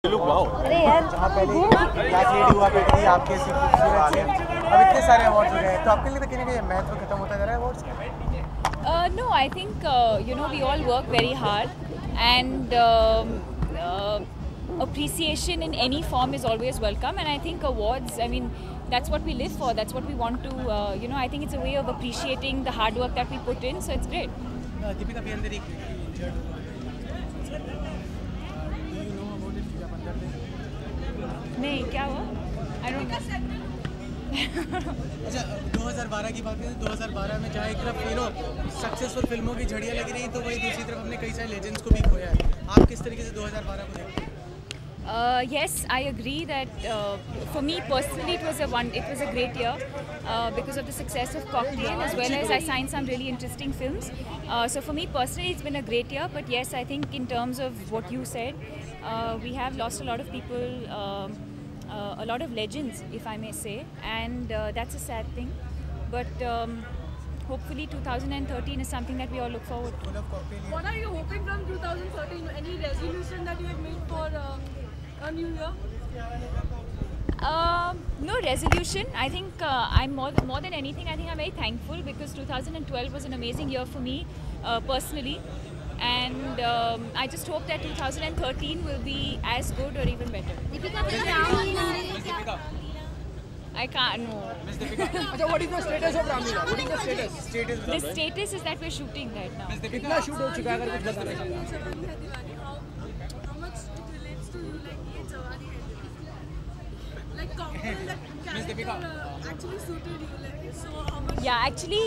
अरे यार जहाँ पहले क्लास 8 हुआ करती थी आपके ऐसी खूबसूरत से अब इतने सारे अवार्ड्स हो गए तो आपके लिए तो कहीं ना कहीं महत्व खत्म होता जा रहा है अवार्ड्स का। no, I think we all work very hard, and appreciation in any form is always welcome. And I think awards, I mean, that's what we live for. That's what we want to. I think it's a way of appreciating the hard work that we put in. So it's great. Deepika भी अंदर एक injured do you know about it क्या बंदर थे? नहीं, क्या हुआ? I don't know. अच्छा 2012 की बात करें तो 2012 में जहाँ एक तरफ सक्सेसफुल फिल्मों की झड़ियाँ लगी रही तो वही दूसरी तरफ हमने कई सारे लेजेंड्स को भी खोया है। आप किस तरीके से 2012 को देखते हैं? Yes, I agree that for me personally it was a great year because of the success of Cocktail, as well as I signed some really interesting films. So for me personally it's been a great year, but yes, I think in terms of what you said, we have lost a lot of people, a lot of legends, if I may say, and that's a sad thing. But hopefully 2013 is something that we all look forward to. What are you hoping from 2013? Any resolution that you have made for a new year? No resolution. I think I'm more than anything, I think I'm very thankful because 2012 was an amazing year for me personally, and I just hope that 2013 will be as good or even better. I can't know. Miss Deepika. What is the status of Ramlila? What is the status? The status is that we're shooting right now. Miss Deepika. कितना shoot हो चुका है अगर कुछ बताना चाहिए? How much it relates to you, like ये जवानी है दीवानी? Like Cocktail, that Miss Deepika. character actually suited you, like so how much? Yeah, actually,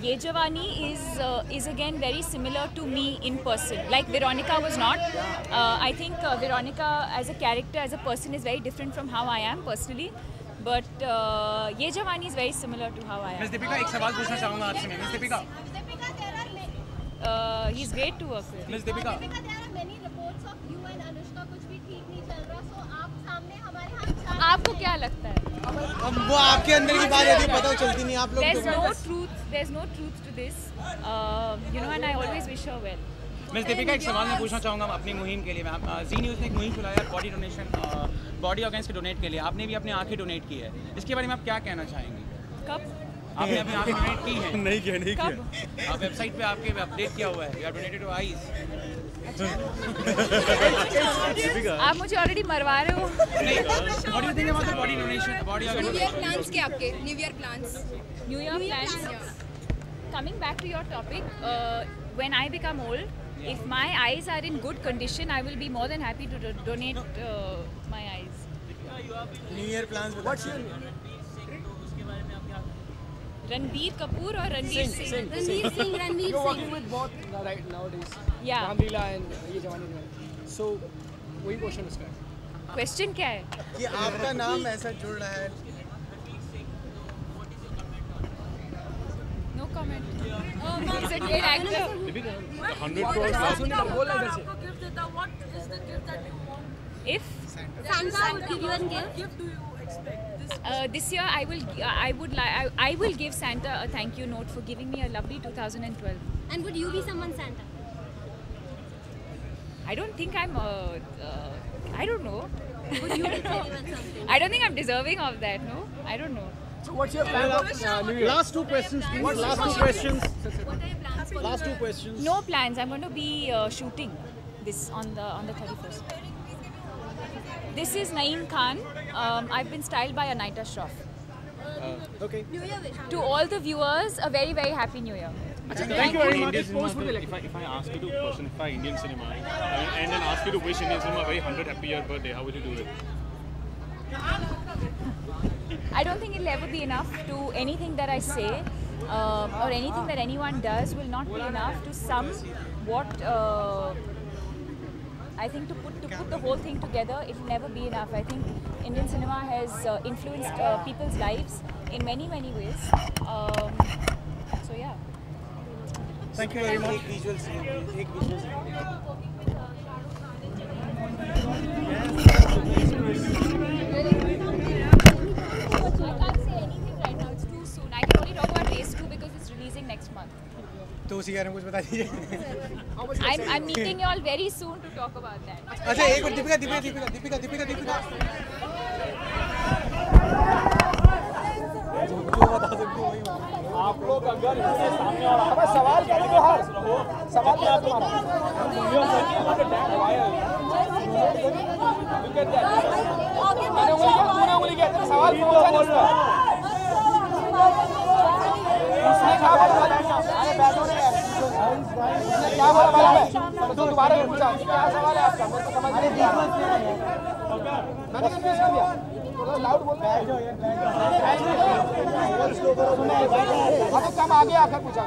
Ye Jawani is again very similar to me in person. Like Veronica was not. I think Veronica as a character, as a person, is very different from how I am personally. But Ye Jawani is very similar to how I am. Miss Deepika एक सवाल पूछना चाहूँगा आपसे मैं। Miss Deepika. He's great to work with. Miss Deepika. आपको क्या लगता है? अब वो आपके अंदर की बात होती है पता चलती नहीं आप लोग There's no truth to this. And I always wish her well. Miss Deepika एक सवाल मैं पूछना चाहूँगा अपनी मुहिम के लिए। मैं जी न्यूज़ ने एक मुहिम चलाया बॉडी डोनेशन, बॉडी ऑर्गन्स के डोनेट के लिए। आपने भी अपनी आँखें डोनेट की है, इसके बारे में आप क्या कहना चाहेंगे? कब? आपने अपनी आँखें डोनेट की है? नहीं किया कब? आप वेबसाइट पे आपके अपडेट किया हुआ है, you are donated your eyes. आप मुझे ऑलरेडी मरवा रहे हो। नहीं, what do you think about the body donation, body organ New Year donation? plans क्या आपके? New Year plans. New Year plans. Coming back to your topic, when I become old, if my eyes are in good condition, I will be more than happy to donate my eyes. New year plans What's your Ranbir Kapoor or Ranveer Singh? Ranveer Singh. You're working with both nowadays. Yeah. Ramlila and Ye Jawani Diwani. So वही question उसका है। Question क्या है? कि आपका नाम ऐसा जुड़ रहा है। No comment. He's a great actor. 100 crores last year बोला इधर से। आपको gift देता, what is the gift that you want? If Santa would give you a gift. What gift do you expect? this year I will give Santa a thank you note for giving me a lovely 2012. And would you be someone's Santa? I don't think I'm. I don't know. Would you give anyone something? I don't think I'm deserving of that. No, I don't know. So what's your plan of New Year? Last two questions, please. What Last two questions. What are your plans for Last two questions. No plans. I'm going to be shooting this on the 31st. This is Naeem Khan. I've been styled by Anita Shroff. Okay. New Year wish? To all the viewers, a very very happy New Year. Thank you very much. If I ask you to personify Indian cinema and then ask you to wish Indian cinema a very 100 happy year birthday, how would you do it? I don't think it'll ever be enough to anything that I say or anything that anyone does will not be enough to sum what I think to put the whole thing together. It will never be enough. I think Indian cinema has influenced people's lives in many ways. So yeah. Thank you very much. एक visual I can't say anything right now. It's too soon. I can only talk about Race 2 because it's releasing next month. तो उसी ही कह रहे हैं, कुछ बता दीजिए। I'm meeting you all very soon to talk about that. अच्छा एक मिनट, दीपिका जो बता सकते हो वही आप लोग अगर इसके सामने और अब सवाल करने के हार सवाल क्या तुम्हारा उंगली के सवाल पूछा नहीं उसने क्या बोला क्या बोला तो दोबारा पूछा क्या सवाल है आपका मैं तो समझ नहीं आ रहा मैंने कंफ्यूज कर दिया थोड़ा लाउड बोल रहा है अब कम आगे आकर पूछा